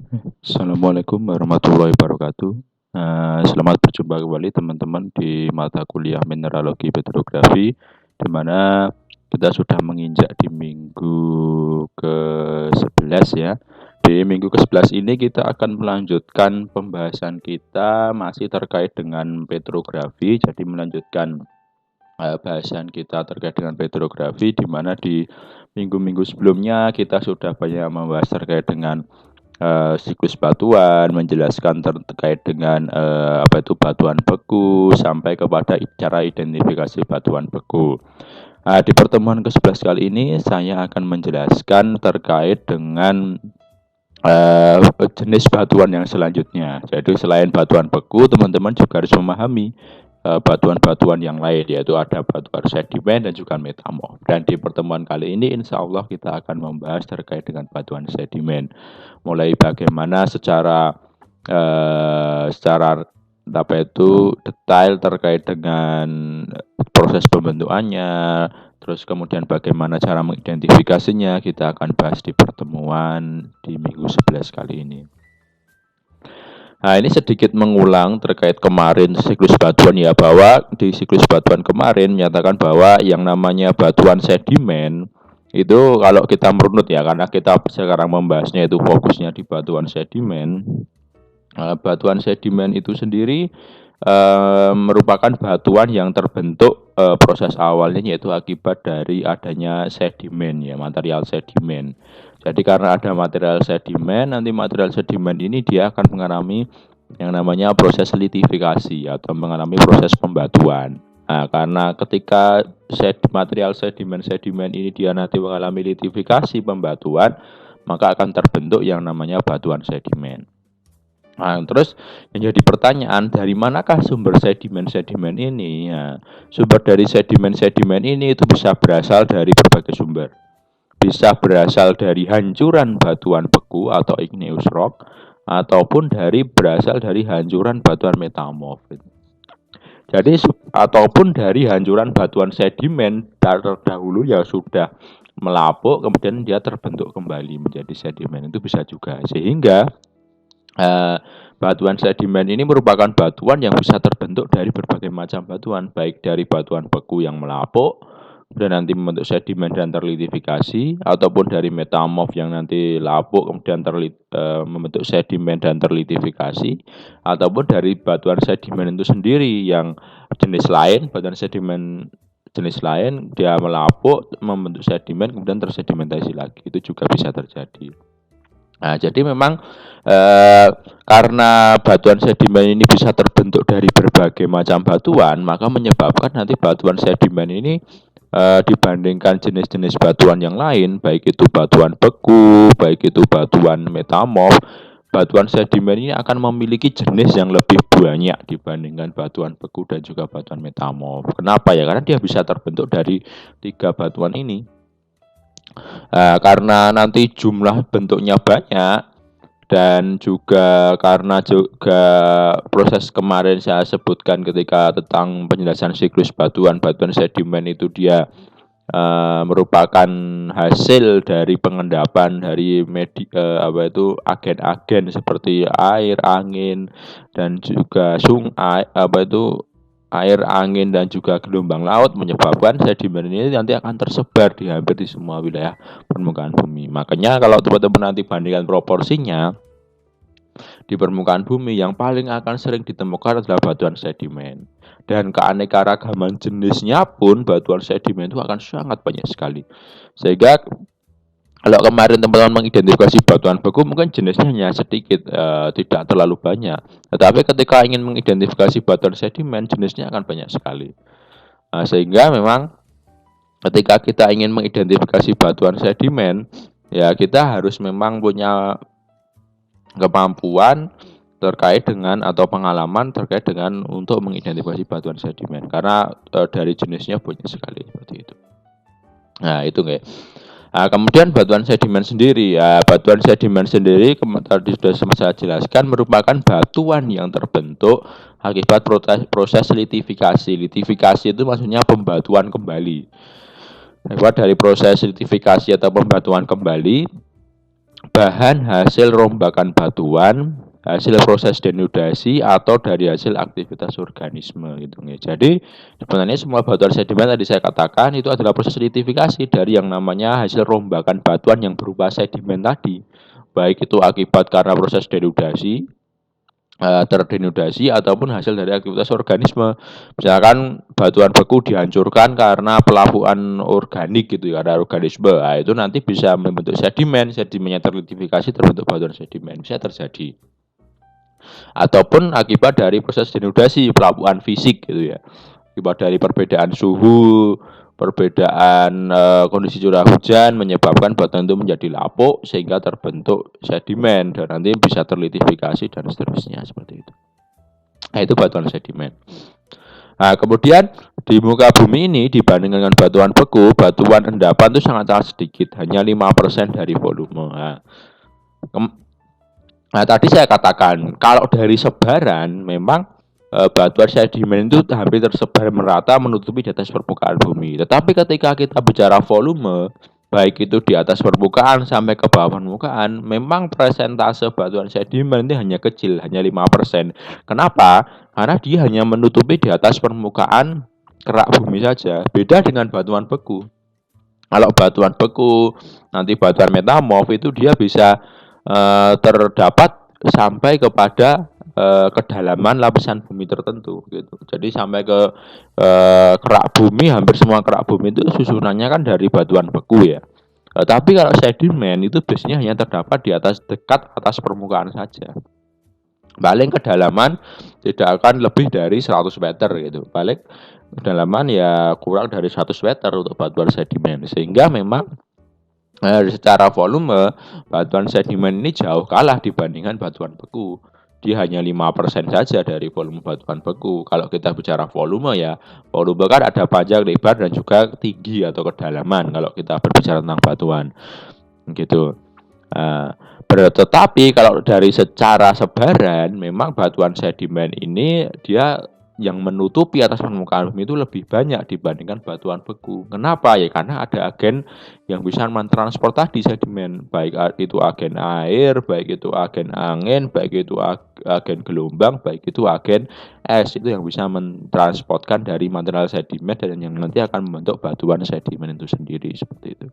Assalamualaikum warahmatullahi wabarakatuh. Selamat berjumpa kembali teman-teman di mata kuliah Mineralogi Petrografi, di mana kita sudah menginjak di minggu ke-11 ya. Di minggu ke-11 ini kita akan melanjutkan pembahasan kita masih terkait dengan petrografi. Jadi melanjutkan bahasan kita terkait dengan petrografi, di mana di minggu-minggu sebelumnya kita sudah banyak membahas terkait dengan siklus batuan, menjelaskan terkait dengan apa itu batuan beku sampai kepada cara identifikasi batuan beku. Di pertemuan ke-11 kali ini saya akan menjelaskan terkait dengan jenis batuan yang selanjutnya. Jadi selain batuan beku, teman-teman juga harus memahami batuan-batuan yang lain, yaitu ada batuan sedimen dan juga metamorf. Dan di pertemuan kali ini insya Allah kita akan membahas terkait dengan batuan sedimen, mulai bagaimana secara apa itu detail terkait dengan proses pembentukannya, terus kemudian bagaimana cara mengidentifikasinya, kita akan bahas di pertemuan di minggu 11 kali ini. Nah, ini sedikit mengulang terkait kemarin siklus batuan ya, bahwa di siklus batuan kemarin menyatakan bahwa yang namanya batuan sedimen itu kalau kita merunut ya, karena kita sekarang membahasnya itu fokusnya di batuan sedimen. Batuan sedimen itu sendiri merupakan batuan yang terbentuk proses awalnya yaitu akibat dari adanya sedimen ya, material sedimen. Jadi karena ada material sedimen, nanti material sedimen ini dia akan mengalami yang namanya proses litifikasi atau mengalami proses pembatuan. Nah, karena ketika material sedimen ini dia nanti mengalami litifikasi pembatuan, maka akan terbentuk yang namanya batuan sedimen. Nah, terus yang jadi pertanyaan, dari manakah sumber sedimen-sedimen ini? Ya, sumber dari sedimen-sedimen ini itu bisa berasal dari berbagai sumber. Bisa berasal dari hancuran batuan beku atau igneous rock, ataupun berasal dari hancuran batuan metamorf. Jadi ataupun dari hancuran batuan sedimen terdahulu yang sudah melapuk kemudian dia terbentuk kembali menjadi sedimen, itu bisa juga. Sehingga batuan sedimen ini merupakan batuan yang bisa terbentuk dari berbagai macam batuan, baik dari batuan beku yang melapuk dan nanti membentuk sedimen dan terlitifikasi, ataupun dari metamorf yang nanti lapuk kemudian membentuk sedimen dan terlitifikasi, ataupun dari batuan sedimen itu sendiri yang jenis lain, batuan sedimen jenis lain dia melapuk membentuk sedimen kemudian tersedimentasi lagi, itu juga bisa terjadi. Nah, jadi memang karena batuan sedimen ini bisa terbentuk dari berbagai macam batuan, maka menyebabkan nanti batuan sedimen ini dibandingkan jenis-jenis batuan yang lain, baik itu batuan beku, baik itu batuan metamorf, batuan sedimen ini akan memiliki jenis yang lebih banyak dibandingkan batuan beku dan juga batuan metamorf. Kenapa ya? Karena dia bisa terbentuk dari 3 batuan ini. Karena nanti jumlah bentuknya banyak dan juga karena juga proses kemarin saya sebutkan ketika tentang penjelasan siklus batuan sedimen itu dia merupakan hasil dari pengendapan dari agen-agen seperti air, angin dan juga sungai air, angin dan juga gelombang laut, menyebabkan sedimen ini nanti akan tersebar di hampir di semua wilayah permukaan bumi. Makanya kalau teman-teman nanti bandingkan proporsinya, di permukaan bumi yang paling akan sering ditemukan adalah batuan sedimen. Dan keanekaragaman jenisnya pun batuan sedimen itu akan sangat banyak sekali. Sehingga kalau kemarin teman-teman mengidentifikasi batuan beku mungkin jenisnya hanya sedikit, tidak terlalu banyak. Tetapi ketika ingin mengidentifikasi batuan sedimen, jenisnya akan banyak sekali. Sehingga memang ketika kita ingin mengidentifikasi batuan sedimen, ya kita harus memang punya kemampuan terkait dengan atau pengalaman terkait dengan untuk mengidentifikasi batuan sedimen. Karena dari jenisnya banyak sekali seperti itu. Nah, itu nggak. Nah, kemudian batuan sedimen sendiri, ya batuan sedimen sendiri tadi sudah saya jelaskan merupakan batuan yang terbentuk akibat proses litifikasi. Litifikasi itu maksudnya pembatuan kembali. Lewat dari proses litifikasi atau pembatuan kembali, bahan hasil rombakan batuan, hasil proses denudasi atau dari hasil aktivitas organisme gitu ya. Jadi sebenarnya semua batuan sedimen tadi saya katakan itu adalah proses litifikasi dari yang namanya hasil rombakan batuan yang berupa sedimen tadi. Baik itu akibat karena proses denudasi, terdenudasi ataupun hasil dari aktivitas organisme. Misalkan batuan beku dihancurkan karena pelapukan organik gitu ya, karena organisme. Nah, itu nanti bisa membentuk sedimen, sedimennya terlitifikasi terbentuk batuan sedimen, bisa terjadi. Ataupun akibat dari proses denudasi, pelapukan fisik gitu ya. Akibat dari perbedaan suhu, perbedaan kondisi curah hujan menyebabkan batuan itu menjadi lapuk sehingga terbentuk sedimen dan nanti bisa terlitifikasi dan seterusnya seperti itu. Nah, itu batuan sedimen. Nah, kemudian di muka bumi ini dibandingkan dengan batuan beku, batuan endapan itu sangat sedikit, hanya 5% dari volume. Nah, tadi saya katakan kalau dari sebaran memang batuan sedimen itu hampir tersebar merata menutupi di atas permukaan bumi. Tetapi ketika kita bicara volume, baik itu di atas permukaan sampai ke bawah permukaan, memang persentase batuan sedimen itu hanya kecil, hanya 5%. Kenapa? Karena dia hanya menutupi di atas permukaan kerak bumi saja. Beda dengan batuan beku. Kalau batuan beku, nanti batuan metamorf itu dia bisa terdapat sampai kepada kedalaman lapisan bumi tertentu gitu. Jadi sampai ke kerak bumi, hampir semua kerak bumi itu susunannya kan dari batuan beku ya. Tapi kalau sedimen itu biasanya hanya terdapat di atas dekat atas permukaan saja. Paling kedalaman tidak akan lebih dari 100 meter gitu. Paling kedalaman ya kurang dari 100 meter untuk batuan sedimen. Sehingga memang secara volume batuan sedimen ini jauh kalah dibandingkan batuan beku. Dia hanya 5% saja dari volume batuan beku. Kalau kita bicara volume ya, volume kan ada panjang, lebar dan juga tinggi atau kedalaman kalau kita berbicara tentang batuan. Gitu. Tetapi kalau dari secara sebaran memang batuan sedimen ini dia yang menutupi atas permukaan bumi itu lebih banyak dibandingkan batuan beku. Kenapa? Ya karena ada agen yang bisa mentransport tadi sedimen, baik itu agen air, baik itu agen angin, baik itu agen gelombang, baik itu agen es, itu yang bisa mentransportkan dari material sedimen dan yang nanti akan membentuk batuan sedimen itu sendiri seperti itu.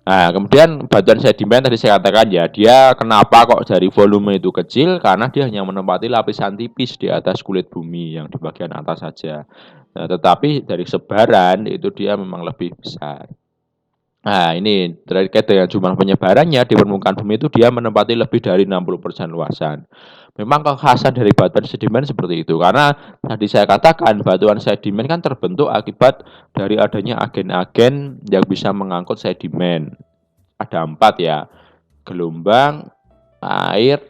Nah, kemudian batuan sedimen tadi saya katakan ya, dia kenapa kok dari volume itu kecil? Karena dia hanya menempati lapisan tipis di atas kulit bumi yang di bagian atas saja. Nah, tetapi dari sebaran itu dia memang lebih besar. Nah, ini terkait dengan jumlah penyebarannya di permukaan bumi itu dia menempati lebih dari 60% luasan. Memang kekhasan dari batuan sedimen seperti itu. Karena tadi saya katakan batuan sedimen kan terbentuk akibat dari adanya agen-agen yang bisa mengangkut sedimen. Ada 4 ya, gelombang, air,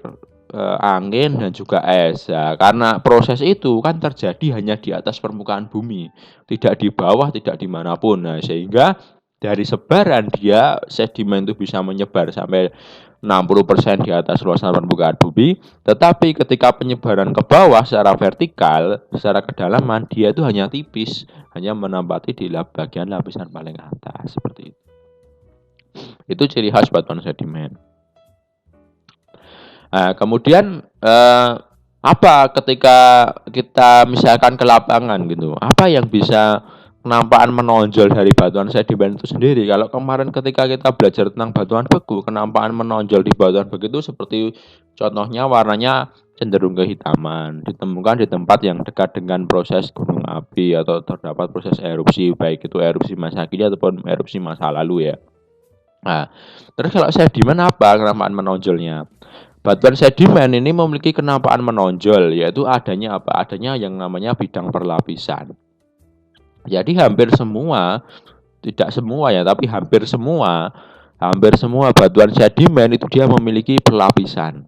angin, dan juga es. Nah, karena proses itu kan terjadi hanya di atas permukaan bumi, tidak di bawah, tidak dimanapun. Nah, sehingga dari sebaran dia sedimen itu bisa menyebar sampai 60% di atas luasan permukaan bumi, tetapi ketika penyebaran ke bawah secara vertikal, secara kedalaman, dia itu hanya tipis, hanya menempati di bagian lapisan paling atas, seperti itu. Itu ciri khas batuan sedimen. Nah, kemudian apa ketika kita misalkan ke lapangan gitu, apa yang bisa kenampaan menonjol dari batuan sedimen itu sendiri? Kalau kemarin ketika kita belajar tentang batuan beku, kenampaan menonjol di batuan beku itu seperti contohnya warnanya cenderung kehitaman, ditemukan di tempat yang dekat dengan proses gunung api atau terdapat proses erupsi, baik itu erupsi masa kini ataupun erupsi masa lalu ya. Nah, terus kalau sedimen apa kenampaan menonjolnya? Batuan sedimen ini memiliki kenampaan menonjol, yaitu adanya apa? Adanya yang namanya bidang perlapisan. Jadi hampir semua, tidak semua ya, tapi hampir semua batuan sedimen itu dia memiliki perlapisan.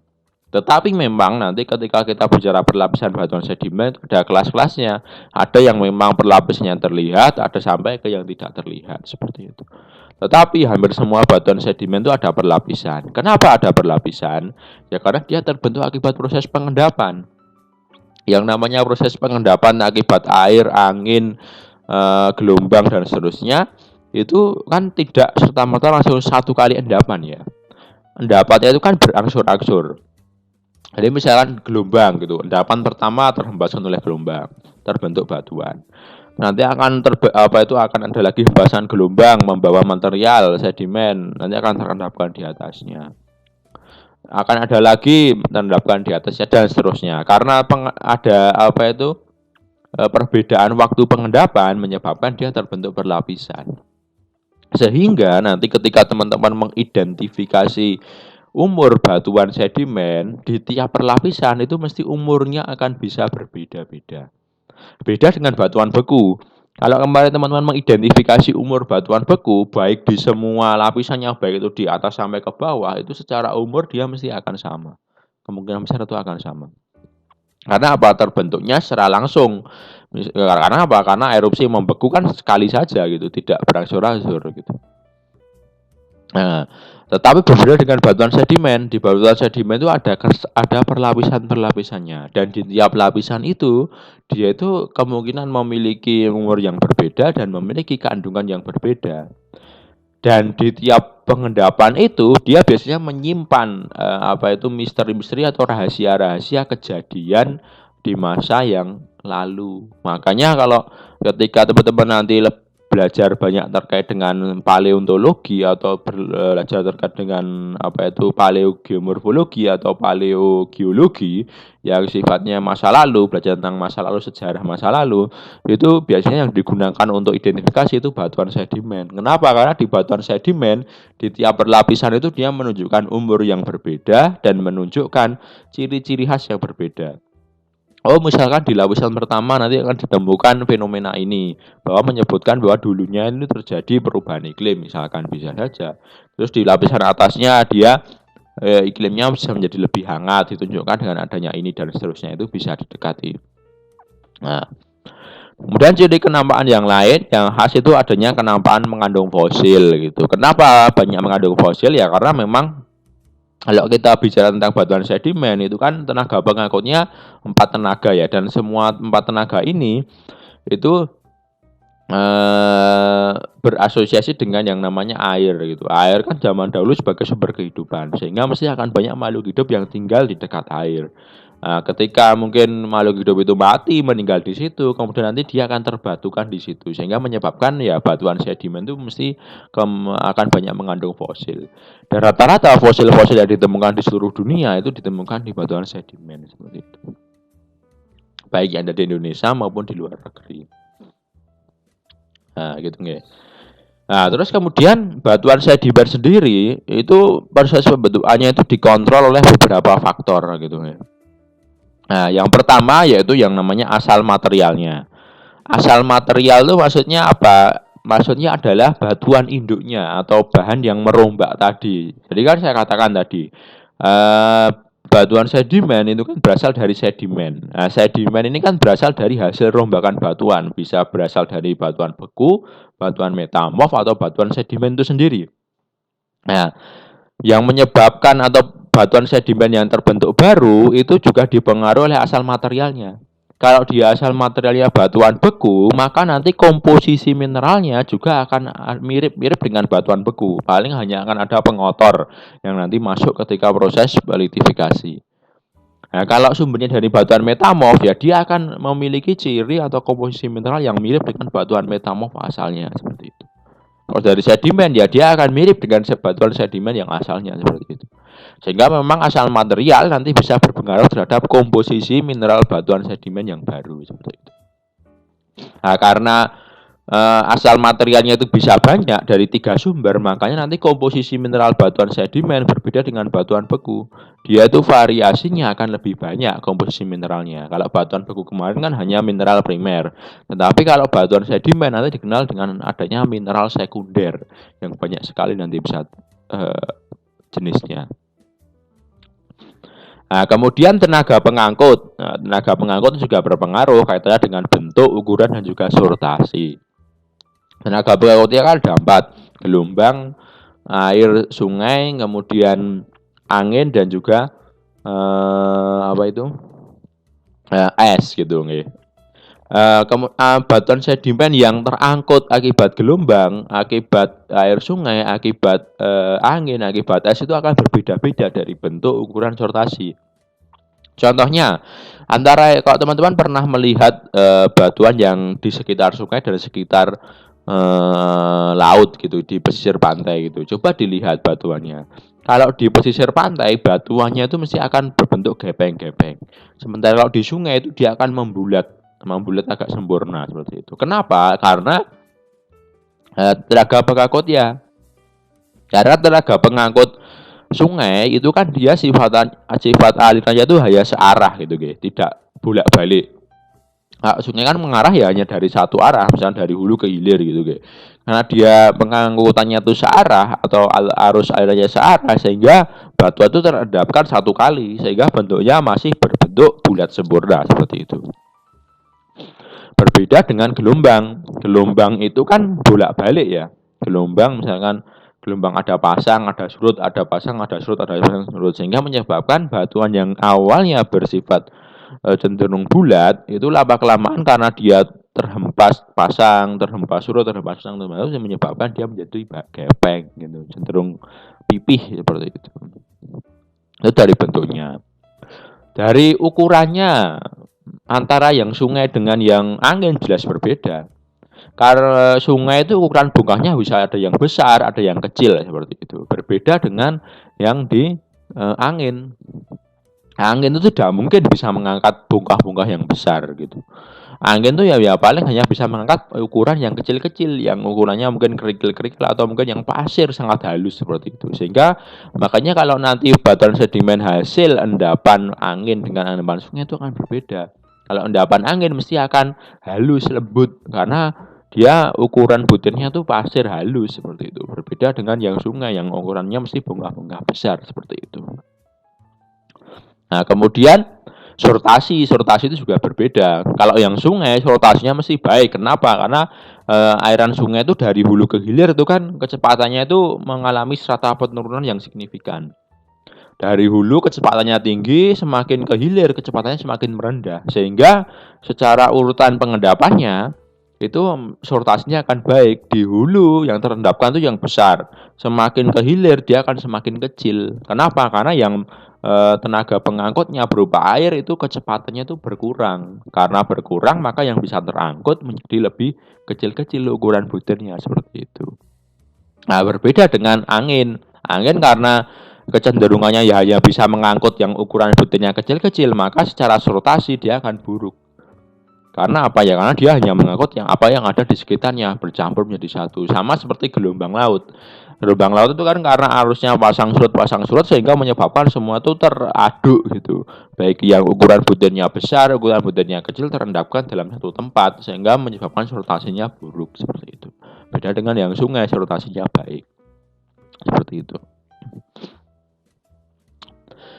Tetapi memang nanti ketika kita bicara perlapisan batuan sedimen, ada kelas-kelasnya. Ada yang memang perlapisannya terlihat, ada sampai ke yang tidak terlihat, seperti itu. Tetapi hampir semua batuan sedimen itu ada perlapisan. Kenapa ada perlapisan? Ya karena dia terbentuk akibat proses pengendapan. Yang namanya proses pengendapan akibat air, angin, gelombang dan seterusnya, itu kan tidak serta-merta langsung satu kali endapan ya. Endapannya itu kan berangsur-angsur. Jadi misalkan gelombang gitu, endapan pertama terhembasan oleh gelombang, terbentuk batuan. Nanti akan akan ada lagi hembasan gelombang membawa material sedimen, nanti akan terendapkan di atasnya. Akan ada lagi terendapkan di atasnya dan seterusnya. Karena ada perbedaan waktu pengendapan menyebabkan dia terbentuk berlapisan. Sehingga nanti ketika teman-teman mengidentifikasi umur batuan sedimen di tiap perlapisan itu mesti umurnya akan bisa berbeda-beda. Beda dengan batuan beku. Kalau kemarin teman-teman mengidentifikasi umur batuan beku, baik di semua lapisannya, baik itu di atas sampai ke bawah, itu secara umur dia mesti akan sama. Kemungkinan besar itu akan sama. Karena apa? Terbentuknya secara langsung. Karena apa? Karena erupsi membeku kan sekali saja gitu, tidak berangsur-angsur gitu. Nah, tetapi berbeda dengan batuan sedimen. Di batuan sedimen itu ada perlapisan-perlapisannya, dan di tiap lapisan itu dia itu kemungkinan memiliki umur yang berbeda dan memiliki kandungan yang berbeda. Dan di tiap pengendapan itu dia biasanya menyimpan misteri-misteri atau rahasia-rahasia kejadian di masa yang lalu. Makanya kalau ketika teman-teman nanti belajar banyak terkait dengan paleontologi atau belajar terkait dengan paleogeomorfologi atau paleogeologi yang sifatnya masa lalu, belajar tentang masa lalu, sejarah masa lalu, itu biasanya yang digunakan untuk identifikasi itu batuan sedimen. Kenapa? Karena di batuan sedimen di tiap perlapisan itu dia menunjukkan umur yang berbeda dan menunjukkan ciri-ciri khas yang berbeda. Oh, misalkan di lapisan pertama nanti akan ditemukan fenomena ini, bahwa menyebutkan bahwa dulunya ini terjadi perubahan iklim, misalkan bisa saja. Terus di lapisan atasnya dia iklimnya bisa menjadi lebih hangat, ditunjukkan dengan adanya ini dan seterusnya, itu bisa didekati. Nah, kemudian ciri kenampakan yang lain yang khas itu adanya kenampakan mengandung fosil gitu. Kenapa banyak mengandung fosil? Ya karena memang kalau kita bicara tentang batuan sedimen itu kan tenaga pengangkutnya 4 tenaga ya, dan semua 4 tenaga ini itu berasosiasi dengan yang namanya air gitu. Air kan zaman dahulu sebagai sumber kehidupan, sehingga mesti akan banyak makhluk hidup yang tinggal di dekat air. Nah, ketika mungkin makhluk hidup itu mati, meninggal di situ, kemudian nanti dia akan terbatukan di situ, sehingga menyebabkan ya batuan sedimen itu mesti akan banyak mengandung fosil. Dan rata-rata fosil-fosil yang ditemukan di seluruh dunia itu ditemukan di batuan sedimen seperti itu. Baik yang ada di Indonesia maupun di luar negeri. Nah, gitu nggih. Nah, terus kemudian batuan sedimen sendiri itu proses pembentukannya itu dikontrol oleh beberapa faktor gitu ya. Nah, yang pertama yaitu yang namanya asal materialnya. Asal material itu maksudnya apa? Maksudnya adalah batuan induknya atau bahan yang merombak tadi. Jadi kan saya katakan tadi, batuan sedimen itu kan berasal dari sedimen. Nah, sedimen ini kan berasal dari hasil rombakan batuan. Bisa berasal dari batuan beku, batuan metamorf, atau batuan sedimen itu sendiri. Nah, yang menyebabkan atau batuan sedimen yang terbentuk baru itu juga dipengaruhi oleh asal materialnya. Kalau dia asal materialnya batuan beku, maka nanti komposisi mineralnya juga akan mirip-mirip dengan batuan beku. Paling hanya akan ada pengotor yang nanti masuk ketika proses litifikasi. Nah, kalau sumbernya dari batuan metamorf, ya dia akan memiliki ciri atau komposisi mineral yang mirip dengan batuan metamorf asalnya, seperti itu. Kalau dari sedimen, ya dia akan mirip dengan batuan sedimen yang asalnya, seperti itu. Sehingga memang asal material nanti bisa berpengaruh terhadap komposisi mineral batuan sedimen yang baru, seperti itu. Nah, karena asal materialnya itu bisa banyak dari 3 sumber, makanya nanti komposisi mineral batuan sedimen berbeda dengan batuan beku. Dia itu variasinya akan lebih banyak komposisi mineralnya. Kalau batuan beku kemarin kan hanya mineral primer, tetapi kalau batuan sedimen nanti dikenal dengan adanya mineral sekunder yang banyak sekali nanti bisa jenisnya. Nah, kemudian tenaga pengangkut. Nah, tenaga pengangkut juga berpengaruh kaitannya dengan bentuk, ukuran, dan juga sortasi. Tenaga pengangkutnya kan ada 4, gelombang, air sungai, kemudian angin, dan juga es gitu nggih. Batuan sedimen yang terangkut akibat gelombang, akibat air sungai, akibat angin, akibat es itu akan berbeda-beda dari bentuk, ukuran, sortasi. Contohnya, antara kalau teman-teman pernah melihat batuan yang di sekitar sungai dan sekitar laut gitu, di pesisir pantai gitu. Coba dilihat batuannya. Kalau di pesisir pantai, batuannya itu mesti akan berbentuk gepeng-gepeng. Sementara kalau di sungai itu dia akan membulat agak sempurna seperti itu. Kenapa? Karena tenaga pengangkutnya. Karena tenaga pengangkut sungai itu kan dia sifat alirannya itu hanya searah gitu, tidak bolak-balik. Nah, sungai kan mengarah ya hanya dari satu arah, misalnya dari hulu ke hilir gitu, karena dia pengangkutannya itu searah atau arus airnya searah, sehingga batu itu terendapkan satu kali, sehingga bentuknya masih berbentuk bulat sempurna seperti itu. Berbeda dengan gelombang. Gelombang itu kan bolak-balik ya. Gelombang misalkan gelombang ada pasang, ada surut, ada pasang, ada surut, ada pasang, surut, sehingga menyebabkan batuan yang awalnya bersifat cenderung bulat itu lama-kelamaan karena dia terhempas pasang, terhempas surut, terhempas pasang, terhempas surut, menyebabkan dia menjadi gepeng gitu, cenderung pipih seperti itu. Itu dari bentuknya. Dari ukurannya, antara yang sungai dengan yang angin jelas berbeda. Karena sungai itu ukuran bongkahnya bisa ada yang besar, ada yang kecil seperti itu. Berbeda dengan yang di angin. Angin itu tidak mungkin bisa mengangkat bongkah-bongkah yang besar gitu. Angin itu ya paling hanya bisa mengangkat ukuran yang kecil-kecil, yang ukurannya mungkin kerikil-kerikil atau mungkin yang pasir sangat halus seperti itu. Sehingga makanya kalau nanti batuan sedimen hasil endapan angin dengan endapan sungai itu akan berbeda. Kalau endapan angin mesti akan halus, lembut karena dia ukuran butirnya tuh pasir halus seperti itu. Berbeda dengan yang sungai yang ukurannya mesti bongkah-bongkah besar seperti itu. Nah, kemudian sortasi itu juga berbeda. Kalau yang sungai sortasinya mesti baik. Kenapa? Karena airan sungai itu dari hulu ke hilir itu kan kecepatannya itu mengalami strata penurunan yang signifikan. Dari hulu kecepatannya tinggi, semakin ke hilir kecepatannya semakin merendah. Sehingga secara urutan pengendapannya itu sortasinya akan baik. Di hulu yang terendapkan itu yang besar. Semakin ke hilir dia akan semakin kecil. Kenapa? Karena yang tenaga pengangkutnya berupa air itu kecepatannya itu berkurang. Karena berkurang maka yang bisa terangkut menjadi lebih kecil-kecil ukuran butirnya seperti itu. Nah, berbeda dengan angin. Angin karena kecenderungannya ya hanya bisa mengangkut yang ukuran butirnya kecil-kecil, maka secara sortasi dia akan buruk. Karena apa ya? Karena dia hanya mengangkut yang apa yang ada di sekitarnya bercampur menjadi satu. Sama seperti gelombang laut. Gelombang laut itu kan karena arusnya pasang surut sehingga menyebabkan semua itu teraduk gitu. Baik yang ukuran butirnya besar, ukuran butirnya kecil terendapkan dalam satu tempat sehingga menyebabkan sortasinya buruk seperti itu. Beda dengan yang sungai sortasinya baik. Seperti itu.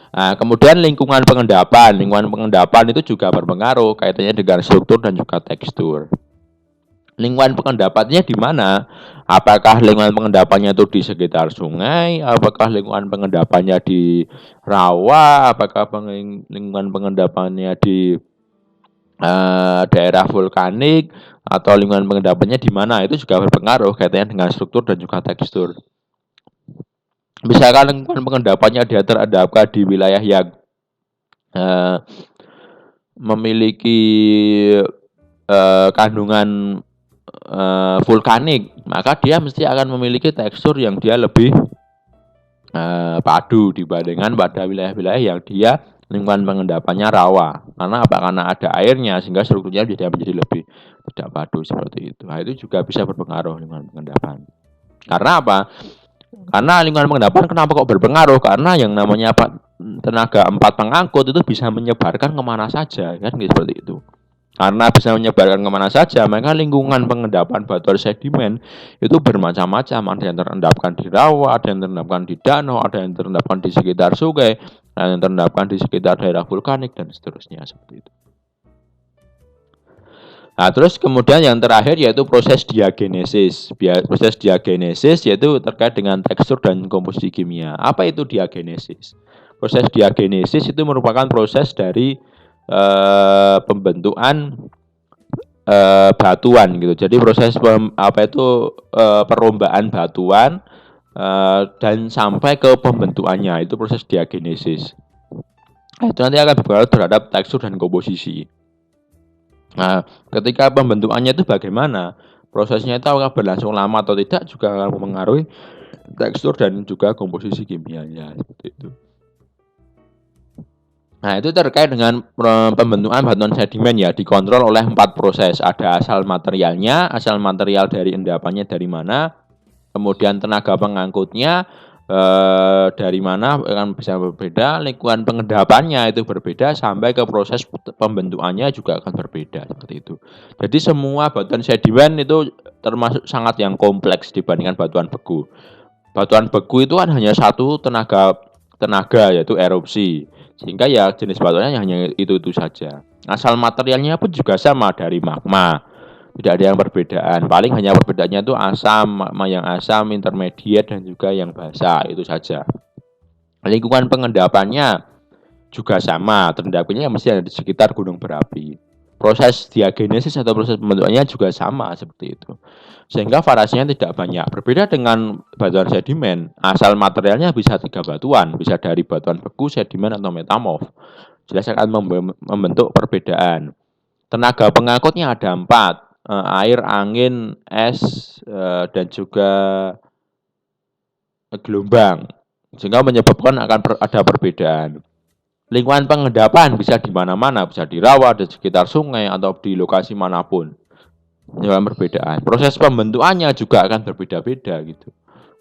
Nah, kemudian lingkungan pengendapan. Lingkungan pengendapan itu juga berpengaruh kaitannya dengan struktur dan juga tekstur. Lingkungan pengendapannya di mana? Apakah lingkungan pengendapannya itu di sekitar sungai? Apakah lingkungan pengendapannya di rawa? Apakah lingkungan pengendapannya di daerah vulkanik? Atau lingkungan pengendapannya di mana? Itu juga berpengaruh kaitannya dengan struktur dan juga tekstur. Misalkan lingkungan pengendapannya dia terendapkan di wilayah yang memiliki kandungan vulkanik, maka dia mesti akan memiliki tekstur yang dia lebih padu dibandingkan pada wilayah-wilayah yang dia lingkungan pengendapannya rawa. Karena apa? Karena ada airnya sehingga strukturnya menjadi lebih tidak padu seperti itu. Nah, itu juga bisa berpengaruh lingkungan pengendapan. Karena apa? Karena lingkungan pengendapan kenapa kok berpengaruh? Karena yang namanya tenaga 4 pengangkut itu bisa menyebarkan kemana saja, kan seperti itu. Karena bisa menyebarkan kemana saja, maka lingkungan pengendapan batuan sedimen itu bermacam-macam. Ada yang terendapkan di rawa, ada yang terendapkan di danau, ada yang terendapkan di sekitar sungai, ada yang terendapkan di sekitar daerah vulkanik, dan seterusnya seperti itu. Nah, terus kemudian yang terakhir yaitu proses diagenesis. Proses diagenesis yaitu terkait dengan tekstur dan komposisi kimia. Apa itu diagenesis? Proses diagenesis itu merupakan proses dari pembentukan batuan gitu. Jadi proses perombaan batuan dan sampai ke pembentukannya itu proses diagenesis. Itu nanti akan berpengaruh terhadap tekstur dan komposisi. Nah, ketika pembentukannya itu bagaimana? Prosesnya itu apakah berlangsung lama atau tidak juga akan mempengaruhi tekstur dan juga komposisi kimianya seperti itu. Nah, itu terkait dengan pembentukan batuan sedimen ya, dikontrol oleh 4 proses. Ada asal materialnya, asal material dari endapannya dari mana, kemudian tenaga pengangkutnya dari mana akan bisa berbeda, lingkungan pengendapannya itu berbeda, sampai ke proses pembentukannya juga akan berbeda seperti itu. Jadi semua batuan sedimen itu termasuk sangat yang kompleks dibandingkan batuan beku. Batuan beku itu kan hanya satu tenaga yaitu erupsi. Sehingga ya jenis batuannya hanya itu saja. Asal materialnya pun juga sama dari magma. Tidak ada yang perbedaan. Paling hanya perbedaannya itu asam, magma yang asam, intermediate dan juga yang basah, itu saja. Lingkungan pengendapannya juga sama, terendapnya mesti ada di sekitar gunung berapi. Proses diagenesis atau proses pembentukannya juga sama seperti itu. Sehingga variasinya tidak banyak. Berbeda dengan batuan sedimen, asal materialnya bisa 3 batuan, bisa dari batuan beku, sedimen atau metamorf. Jelas akan membentuk perbedaan. Tenaga pengangkutnya ada 4, air, angin, es, dan juga gelombang. Sehingga menyebabkan akan ada perbedaan. Lingkungan pengendapan bisa di mana-mana, bisa di rawa, di sekitar sungai, atau di lokasi manapun. Menyebabkan perbedaan. Proses pembentukannya juga akan berbeda-beda gitu.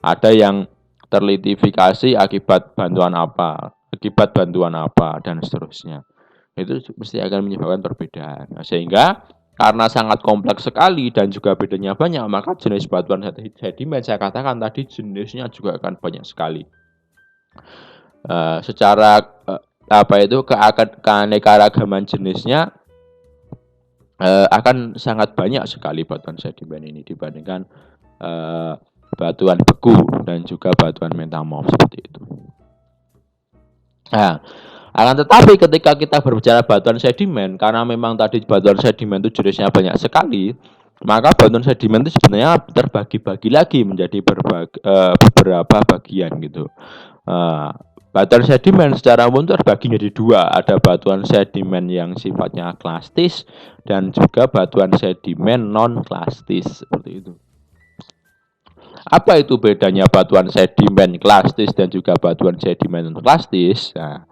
Ada yang terlitifikasi akibat bantuan apa, dan seterusnya. Itu mesti akan menyebabkan perbedaan. Nah, sehingga karena sangat kompleks sekali dan juga bedanya banyak, maka jenis batuan sedimen saya katakan tadi jenisnya juga akan banyak sekali. Secara keanekaragaman jenisnya akan sangat banyak sekali batuan sedimen ini dibandingkan batuan beku dan juga batuan metamorf seperti itu. Nah, akan tetapi ketika kita berbicara batuan sedimen, karena memang tadi batuan sedimen itu jenisnya banyak sekali, maka batuan sedimen itu sebenarnya terbagi-bagi lagi menjadi beberapa bagian gitu. Batuan sedimen secara umum terbagi menjadi 2. Ada batuan sedimen yang sifatnya klastis dan juga batuan sedimen non-klastis seperti itu. Apa itu bedanya batuan sedimen klastis dan juga batuan sedimen non-klastis? Nah,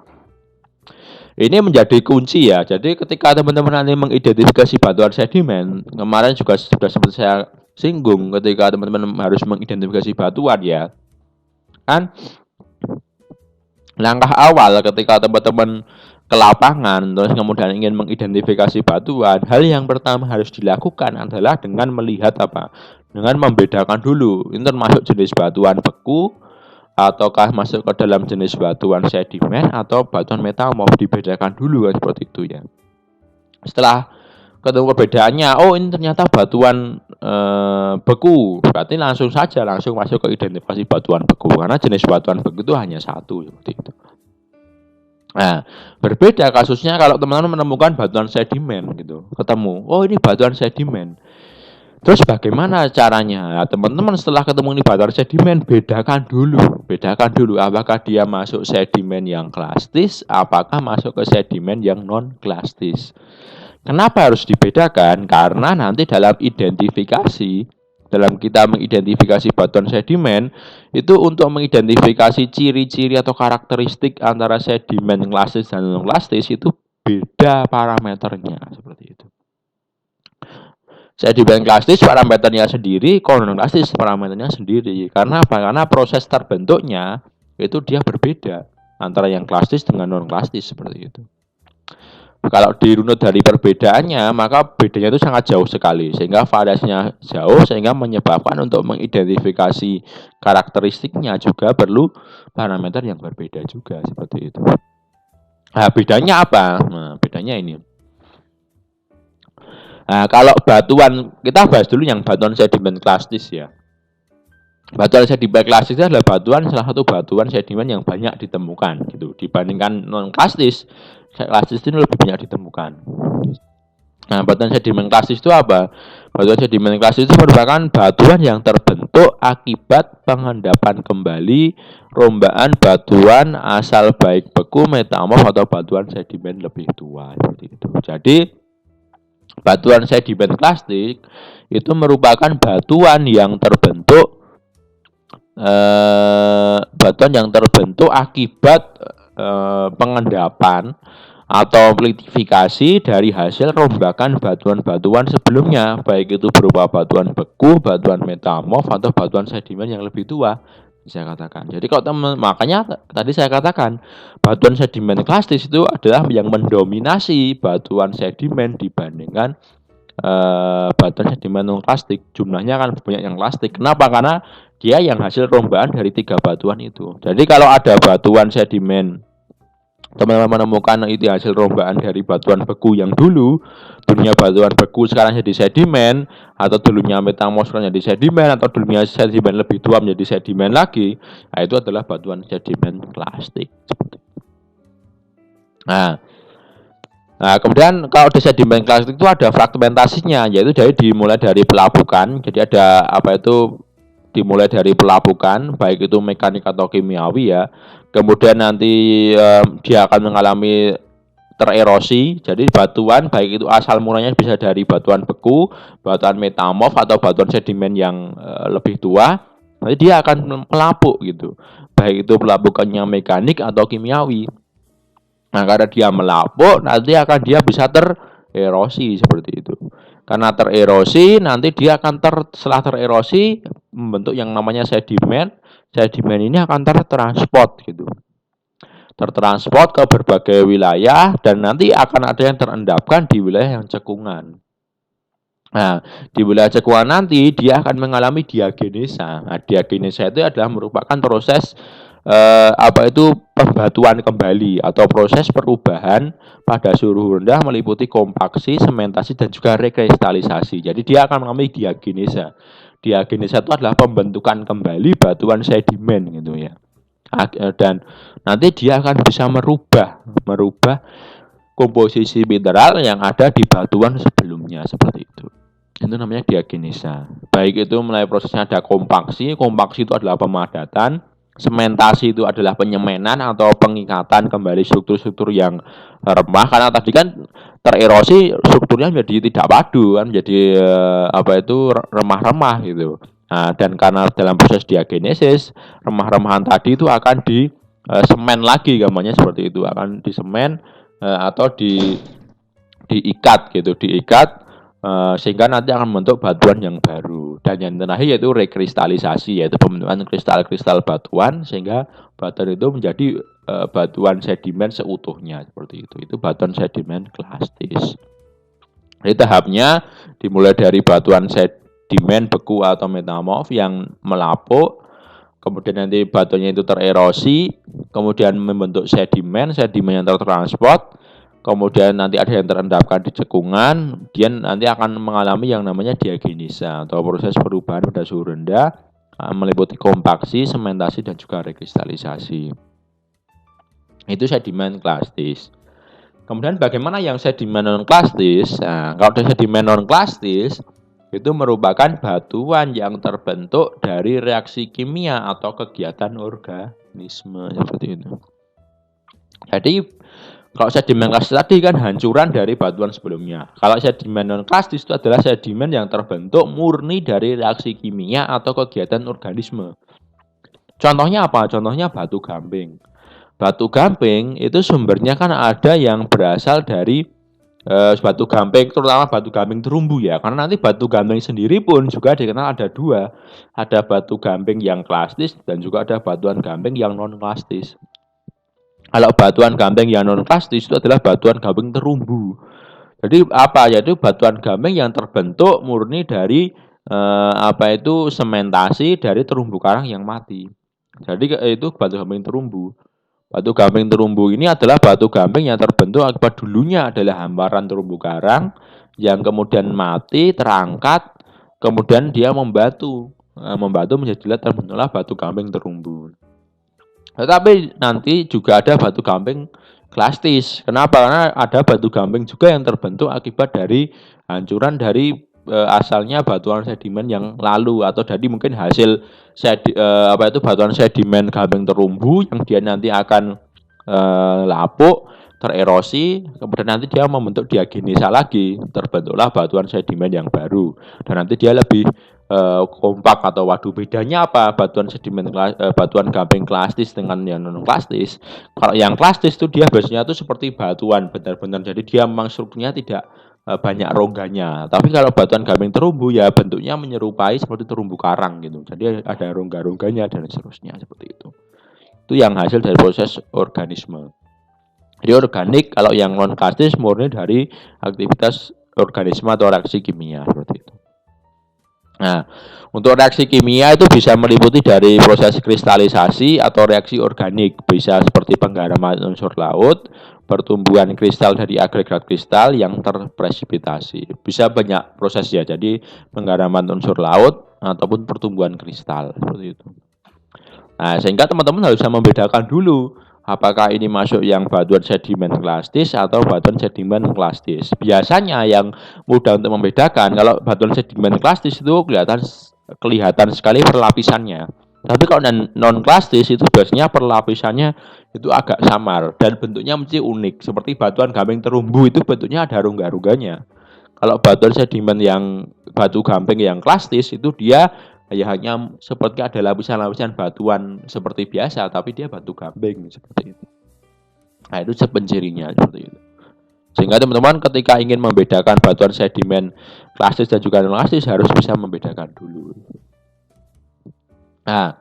ini menjadi kunci ya. Jadi ketika teman-teman nanti mengidentifikasi batuan sedimen, kemarin juga sudah sempat saya singgung ketika teman-teman harus mengidentifikasi batuan ya. Kan langkah awal ketika teman-teman ke lapangan terus kemudian ingin mengidentifikasi batuan, hal yang pertama harus dilakukan adalah dengan melihat apa? Dengan membedakan dulu ini termasuk jenis batuan beku ataukah masuk ke dalam jenis batuan sedimen atau batuan metamorf, dibedakan dulu kan seperti itu ya. Setelah ketemu perbedaannya, oh ini ternyata batuan beku, berarti langsung masuk ke identifikasi batuan beku karena jenis batuan beku itu hanya satu seperti itu. Nah, berbeda kasusnya kalau teman-teman menemukan batuan sedimen gitu, ketemu, oh ini batuan sedimen. Terus bagaimana caranya? Nah, teman-teman setelah ketemu ini batuan sedimen, bedakan dulu apakah dia masuk sedimen yang klastis, apakah masuk ke sedimen yang non klastis. Kenapa harus dibedakan? Karena nanti dalam kita mengidentifikasi batuan sedimen, itu untuk mengidentifikasi ciri-ciri atau karakteristik antara sedimen klastis dan non-klastis itu beda parameternya seperti itu. Sedimen klastis parameternya sendiri, kalau non-klastis parameternya sendiri. Karena apa? Karena proses terbentuknya itu dia berbeda antara yang klastis dengan non-klastis seperti itu. Kalau dirunut dari perbedaannya, maka bedanya itu sangat jauh sekali, sehingga variasinya jauh, sehingga menyebabkan untuk mengidentifikasi karakteristiknya juga perlu parameter yang berbeda juga, seperti itu. Nah, bedanya apa? Nah, bedanya ini. Nah, kalau batuan, kita bahas dulu yang batuan sedimen klastis ya. Batuan sedimen klastis adalah salah satu batuan sedimen yang banyak ditemukan gitu, dibandingkan non klastis. Klastis ini lebih banyak ditemukan. Nah, batuan sedimen klastis itu apa? Batuan sedimen klastis itu merupakan batuan yang terbentuk akibat pengendapan kembali rombaan batuan asal baik beku, metamorf atau batuan sedimen lebih tua seperti itu. Jadi batuan sedimen klastik itu merupakan batuan yang terbentuk akibat pengendapan atau litifikasi dari hasil rombakan batuan-batuan sebelumnya, baik itu berupa batuan beku, batuan metamorf atau batuan sedimen yang lebih tua. Saya katakan. Jadi kalau makanya tadi saya katakan batuan sedimen klastis itu adalah yang mendominasi batuan sedimen dibandingkan batuan sedimen non klastik. Jumlahnya kan banyak yang klastik. Kenapa? Karena dia yang hasil rombaan dari 3 batuan itu. Jadi kalau ada batuan sedimen, teman-teman menemukan itu hasil rombaan dari batuan beku yang dulu, dulunya batuan beku sekarang jadi sedimen, atau dulunya metamorf sekarang jadi sedimen, atau dulunya sedimen lebih tua menjadi sedimen lagi, nah itu adalah batuan sedimen klastik. Nah, kemudian kalau di sedimen klastik itu ada fragmentasinya, yaitu dimulai dari pelapukan. Jadi ada dimulai dari pelapukan, baik itu mekanik atau kimiawi ya. Kemudian nanti dia akan mengalami tererosi. Jadi batuan baik itu asal mulanya bisa dari batuan beku, batuan metamorf atau batuan sedimen yang lebih tua. Nanti dia akan melapuk gitu. Baik itu pelapukannya mekanik atau kimiawi. Nah, karena dia melapuk, nanti akan dia bisa tererosi seperti itu. Karena tererosi, nanti dia akan setelah tererosi membentuk yang namanya sedimen. Sedimen ini akan tertransport gitu. Tertransport ke berbagai wilayah dan nanti akan ada yang terendapkan di wilayah yang cekungan. Nah, di wilayah cekungan nanti dia akan mengalami diagenesa. Nah, diagenesa itu adalah merupakan proses pembatuan kembali atau proses perubahan pada suhu rendah meliputi kompaksi, sementasi dan juga rekristalisasi. Jadi dia akan mengalami diagenesa. Diagenesa itu adalah pembentukan kembali batuan sedimen gitu ya. Dan nanti dia akan bisa merubah komposisi mineral yang ada di batuan sebelumnya seperti itu. Itu namanya diagenesa. Baik itu mulai prosesnya ada kompaksi itu adalah pemadatan, sementasi itu adalah penyemenan atau pengikatan kembali struktur-struktur yang remah, karena tadi kan tererosi strukturnya menjadi tidak padu kan, menjadi remah-remah gitu. Nah, dan karena dalam proses diagenesis remah-remahan tadi itu akan di semen lagi, gambarnya seperti itu, akan disemen atau diikat gitu, sehingga nanti akan membentuk batuan yang baru. Dan yang terakhir yaitu rekristalisasi, yaitu pembentukan kristal-kristal batuan sehingga batuan itu menjadi batuan sedimen seutuhnya seperti itu. Itu batuan sedimen klastis. Jadi tahapnya dimulai dari batuan sedimen beku atau metamorf yang melapuk, kemudian nanti batuannya itu tererosi, kemudian membentuk sedimen yang tertransport, kemudian nanti ada yang terendapkan di cekungan, dia nanti akan mengalami yang namanya diagenesa atau proses perubahan pada suhu rendah meliputi kompaksi, sementasi dan juga rekristalisasi. Itu sedimen klastis. Kemudian bagaimana yang sedimen non klastis? Nah, kalau sedimen non klastis itu merupakan batuan yang terbentuk dari reaksi kimia atau kegiatan organisme seperti itu. Jadi kalau sedimen klastis tadi kan hancuran dari batuan sebelumnya. Kalau sedimen non klastis itu adalah sedimen yang terbentuk murni dari reaksi kimia atau kegiatan organisme. Contohnya apa? Contohnya batu gamping. Batu gamping itu sumbernya kan ada yang berasal dari batu gamping, terutama batu gamping terumbu ya. Karena nanti batu gamping sendiri pun juga dikenal ada dua. Ada batu gamping yang klastis dan juga ada batuan gamping yang non klastis. Kalau batuan gamping yang non klastis itu adalah batuan gamping terumbu. Jadi apa? Yaitu batuan gamping yang terbentuk murni dari sementasi dari terumbu karang yang mati. Jadi itu batu gamping terumbu. Batu gamping terumbu ini adalah batu gamping yang terbentuk akibat dulunya adalah hamparan terumbu karang yang kemudian mati, terangkat, kemudian dia membatu menjadilah terbentuklah batu gamping terumbu. Tetapi nanti juga ada batu gamping klastis. Kenapa? Karena ada batu gamping juga yang terbentuk akibat dari hancuran dari asalnya batuan sedimen yang lalu, atau dari mungkin hasil batuan sedimen gamping terumbu yang dia nanti akan lapuk, tererosi, kemudian nanti dia membentuk diagenesa lagi, terbentuklah batuan sedimen yang baru, dan nanti dia lebih kompak. Atau waduh, bedanya apa batuan sedimen batuan gamping klastis dengan yang non klastis? Kalau yang klastis itu dia biasanya tuh seperti batuan benar-benar, jadi dia memang strukturnya tidak banyak rongganya. Tapi kalau batuan gamping terumbu ya bentuknya menyerupai seperti terumbu karang gitu, jadi ada rongga-rongganya dan seterusnya seperti itu. Itu yang hasil dari proses organisme. Jadi organik, kalau yang non klastis murni dari aktivitas organisme atau reaksi kimia seperti itu. Nah, untuk reaksi kimia itu bisa meliputi dari proses kristalisasi atau reaksi organik, bisa seperti penggaraman unsur laut, pertumbuhan kristal dari agregat kristal yang terpresipitasi. Bisa banyak prosesnya, jadi penggaraman unsur laut ataupun pertumbuhan kristal seperti itu. Nah, sehingga teman-teman harus bisa membedakan dulu apakah ini masuk yang batuan sedimen klastis atau batuan sedimen klastis. Biasanya yang mudah untuk membedakan kalau batuan sedimen klastis itu kelihatan sekali perlapisannya. Tapi kalau non klastis itu biasanya perlapisannya itu agak samar dan bentuknya mesti unik. Seperti batuan gamping terumbu itu bentuknya ada rongga-rongganya. Kalau batuan sedimen yang batu gamping yang klastis itu dia ya hanya seperti ada lapisan-lapisan batuan seperti biasa, tapi dia batu gamping seperti itu. Nah, itu pencirinya seperti itu. Sehingga teman-teman ketika ingin membedakan batuan sedimen klastis dan juga non klastis harus bisa membedakan dulu. Nah,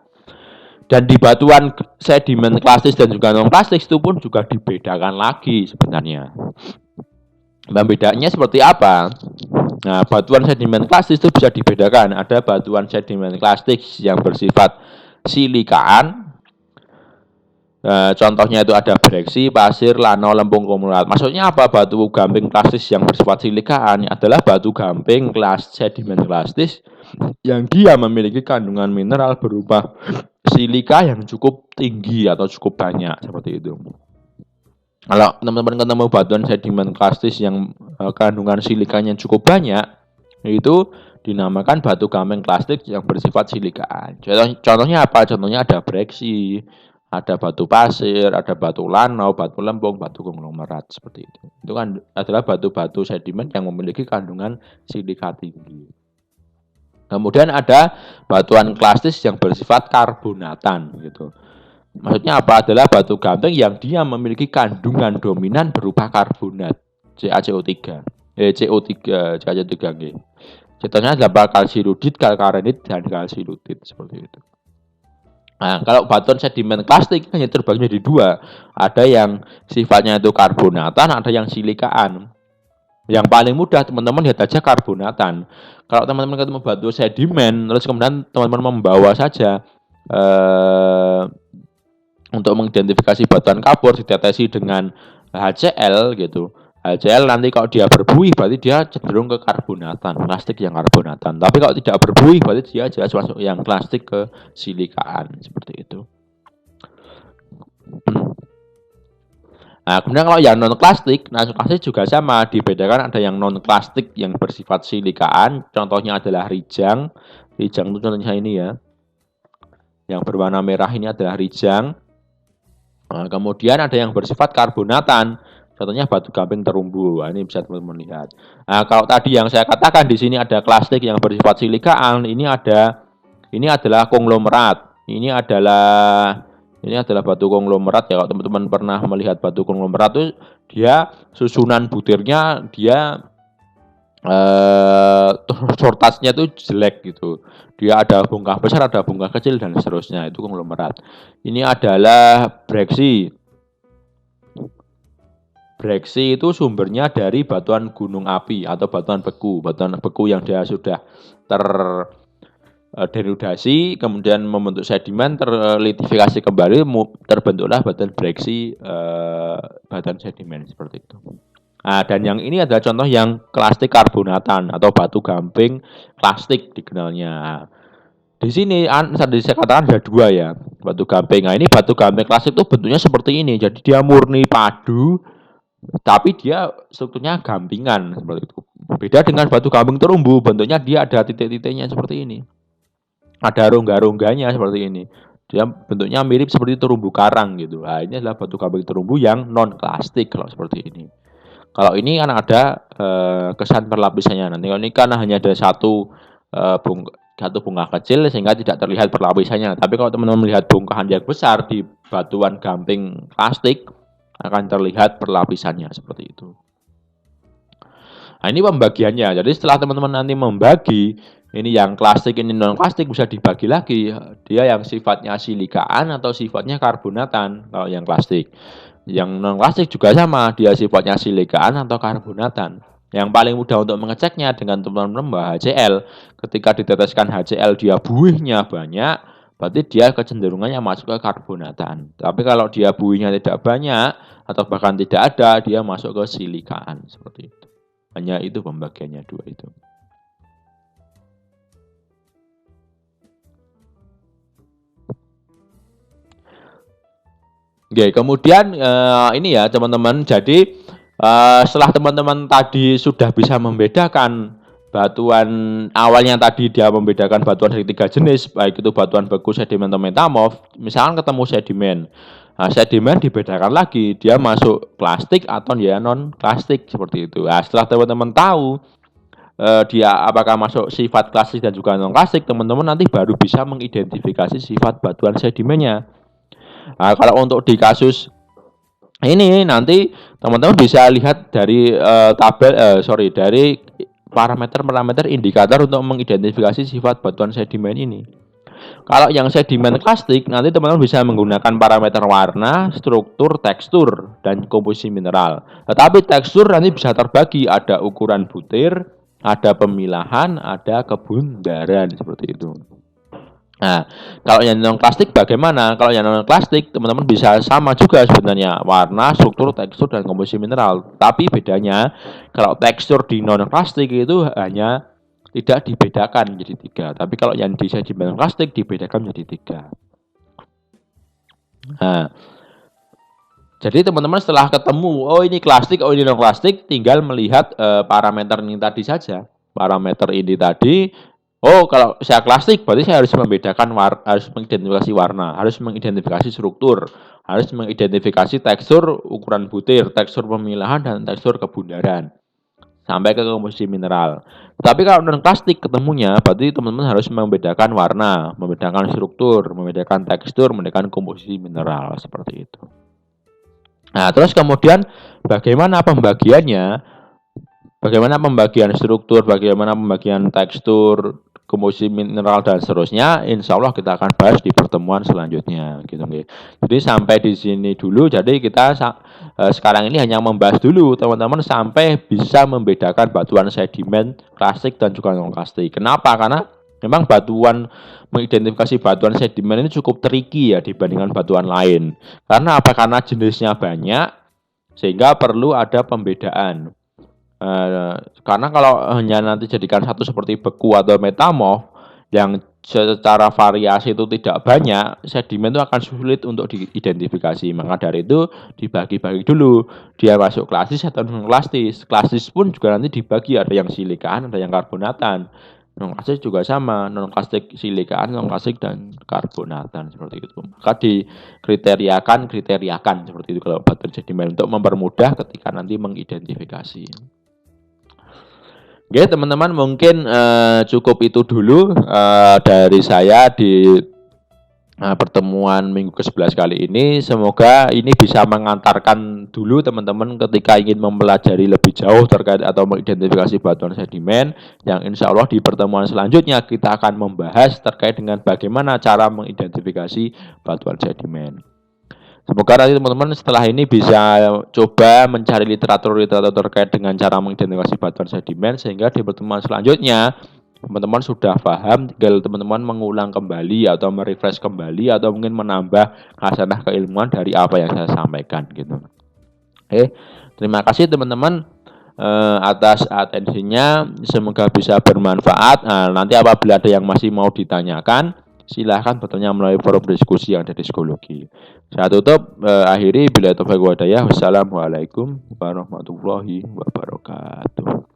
dan di batuan sedimen klastis dan juga non klastis itu pun juga dibedakan lagi sebenarnya. Bedanya seperti apa? Nah, batuan sedimen klastis itu bisa dibedakan. Ada batuan sedimen klastis yang bersifat silikaan. Contohnya itu ada breksi, pasir, lanau, lempung, kumulat. Maksudnya apa? Batu gamping klastis yang bersifat silikaan adalah batu gamping sedimen klastis yang dia memiliki kandungan mineral berupa silika yang cukup tinggi atau cukup banyak seperti itu. Kalau teman-teman ketemu batuan sedimen klastis yang kandungan silikanya cukup banyak, itu dinamakan batu gamping klastik yang bersifat silikaan. Contohnya apa? Contohnya ada breksi, ada batu pasir, ada batu lanau, batu lempung, batu konglomerat seperti itu. Itu kan adalah batu-batu sedimen yang memiliki kandungan silika tinggi. Kemudian ada batuan klastis yang bersifat karbonatan gitu. Maksudnya apa? Adalah batu gamping yang dia memiliki kandungan dominan berupa karbonat CaCO3. CO3, CaCO3G. Contohnya adalah kalsiudit, kalkarenit, dan kalsilutit seperti itu. Nah, kalau batuan sedimen klastik hanya terbagi menjadi dua. Ada yang sifatnya itu karbonatan, ada yang silikaan. Yang paling mudah teman-teman lihat aja karbonatan. Kalau teman-teman ketemu batu sedimen, terus kemudian teman-teman membawa saja untuk mengidentifikasi batuan kapur ditetesi dengan HCl gitu. HCl nanti kalau dia berbuih berarti dia cenderung ke karbonatan, plastik yang karbonatan. Tapi kalau tidak berbuih berarti dia jelas masuk yang plastik ke silikaan seperti itu. Nah, kemudian kalau yang non plastik, nah plastik juga sama, dibedakan ada yang non plastik yang bersifat silikaan, contohnya adalah rijang. Rijang itu contohnya ini ya. Yang berwarna merah ini adalah rijang. Nah, kemudian ada yang bersifat karbonatan, contohnya batu gamping terumbu. Nah, ini bisa teman-teman lihat. Nah, kalau tadi yang saya katakan di sini ada plastik yang bersifat silikaan, ini adalah konglomerat. Ini adalah batu konglomerat ya. Kalau teman-teman pernah melihat batu konglomerat itu dia susunan butirnya dia sortasnya itu jelek gitu. Dia ada bongkah besar, ada bongkah kecil dan seterusnya. Itu konglomerat. Ini adalah breksi. Breksi itu sumbernya dari batuan gunung api atau batuan beku yang dia sudah terdenudasi, kemudian membentuk sedimen, terlitifikasi kembali, terbentuklah batuan breksi, batuan sedimen seperti itu. Nah, dan yang ini adalah contoh yang klastik karbonatan atau batu gamping plastik dikenalnya. Di sini tadi saya katakan ada dua ya, batu gamping. Nah, ini batu gamping klasik itu bentuknya seperti ini. Jadi dia murni padu, tapi dia strukturnya gampingan seperti itu. Beda dengan batu gamping terumbu, bentuknya dia ada titik-titiknya seperti ini. Ada rongga-rongganya seperti ini. Dia bentuknya mirip seperti terumbu karang gitu. Nah, ini adalah batu gamping terumbu yang non klasik kalau seperti ini. Kalau ini kan ada kesan perlapisannya. Nanti kalau ini kan hanya ada satu bongkah kecil sehingga tidak terlihat perlapisannya. Tapi kalau teman-teman melihat bongkahan yang besar di batuan gamping plastik akan terlihat perlapisannya seperti itu. Nah, ini pembagiannya. Jadi setelah teman-teman nanti membagi ini yang plastik, ini non plastik bisa dibagi lagi. Dia yang sifatnya silikaan atau sifatnya karbonatan kalau yang plastik. Yang non plastik juga sama, dia sifatnya silikaan atau karbonatan. Yang paling mudah untuk mengeceknya dengan teman-teman HCl. Ketika diteteskan HCl dia buihnya banyak, berarti dia kecenderungannya masuk ke karbonatan. Tapi kalau dia buihnya tidak banyak atau bahkan tidak ada, dia masuk ke silikaan seperti itu. Hanya itu pembagiannya dua itu. Oke, kemudian ini ya teman-teman. Jadi setelah teman-teman tadi sudah bisa membedakan batuan awalnya tadi dia membedakan batuan dari 3 jenis, baik itu batuan beku, sedimen, atau metamorf. Misalkan ketemu sedimen. Nah, sedimen dibedakan lagi, dia masuk plastik atau dia non plastik seperti itu. Nah, setelah teman-teman tahu dia apakah masuk sifat klasik dan juga non klasik, teman-teman nanti baru bisa mengidentifikasi sifat batuan sedimennya. Nah, kalau untuk di kasus ini nanti teman-teman bisa lihat dari dari parameter indikator untuk mengidentifikasi sifat batuan sedimen ini. Kalau yang sedimen plastik nanti teman-teman bisa menggunakan parameter warna, struktur, tekstur, dan komposisi mineral. Tetapi tekstur nanti bisa terbagi, ada ukuran butir, ada pemilahan, ada kebundaran seperti itu. Nah, kalau yang non plastik bagaimana? Kalau yang non plastik teman-teman bisa sama juga sebenarnya, warna, struktur, tekstur, dan komposisi mineral. Tapi bedanya kalau tekstur di non plastik itu hanya tidak dibedakan menjadi 3. Tapi kalau yang di sedimen plastik dibedakan menjadi 3. Nah, jadi teman-teman setelah ketemu, oh ini plastik, oh ini non plastik, tinggal melihat parameter ini tadi saja. Parameter ini tadi, oh kalau saya plastik berarti saya harus membedakan harus mengidentifikasi warna, harus mengidentifikasi struktur, harus mengidentifikasi tekstur, ukuran butir, tekstur pemilahan, dan tekstur kebundaran. Sampai ke komposisi mineral. Tapi kalau non plastik ketemunya, berarti teman-teman harus membedakan warna, membedakan struktur, membedakan tekstur, membedakan komposisi mineral seperti itu. Nah, terus kemudian bagaimana pembagiannya? Bagaimana pembagian struktur, bagaimana pembagian tekstur, komposisi mineral dan seterusnya, insya Allah kita akan bahas di pertemuan selanjutnya gitu. Jadi sampai di sini dulu. Jadi kita sekarang ini hanya membahas dulu teman-teman sampai bisa membedakan batuan sedimen, plastik, dan juga non plastik. Kenapa? Karena memang mengidentifikasi batuan sedimen ini cukup tricky ya dibandingkan batuan lain. Karena apa? Karena jenisnya banyak sehingga perlu ada pembedaan. Karena kalau hanya nanti jadikan satu seperti beku atau metamorf yang secara variasi itu tidak banyak, sedimen itu akan sulit untuk diidentifikasi. Maka dari itu dibagi-bagi dulu, dia masuk klasis atau non klasis. Klasis pun juga nanti dibagi, ada yang silikaan, ada yang karbonatan. Non klasis juga sama, non klasik silikaan, non klasik, dan karbonatan seperti itu. Maka dikriteriakan seperti itu kalau batu sedimen untuk mempermudah ketika nanti mengidentifikasi. Oke teman-teman, mungkin cukup itu dulu dari saya di pertemuan minggu ke-11 kali ini. Semoga ini bisa mengantarkan dulu teman-teman ketika ingin mempelajari lebih jauh terkait atau mengidentifikasi batuan sedimen, yang insya Allah di pertemuan selanjutnya kita akan membahas terkait dengan bagaimana cara mengidentifikasi batuan sedimen. Semoga nanti teman-teman setelah ini bisa coba mencari literatur terkait dengan cara mengidentifikasi batuan sedimen, sehingga di pertemuan selanjutnya teman-teman sudah paham, tinggal teman-teman mengulang kembali atau merefresh kembali atau mungkin menambah khasanah keilmuan dari apa yang saya sampaikan gitu. Oke, terima kasih teman-teman. atas atensinya. Semoga bisa bermanfaat. Nanti apabila ada yang masih mau ditanyakan, silahkan bertanya melalui forum diskusi yang ada di psikologi. Saya tutup, akhiri bila taufiq wa hidayah. Wassalamualaikum warahmatullahi wabarakatuh.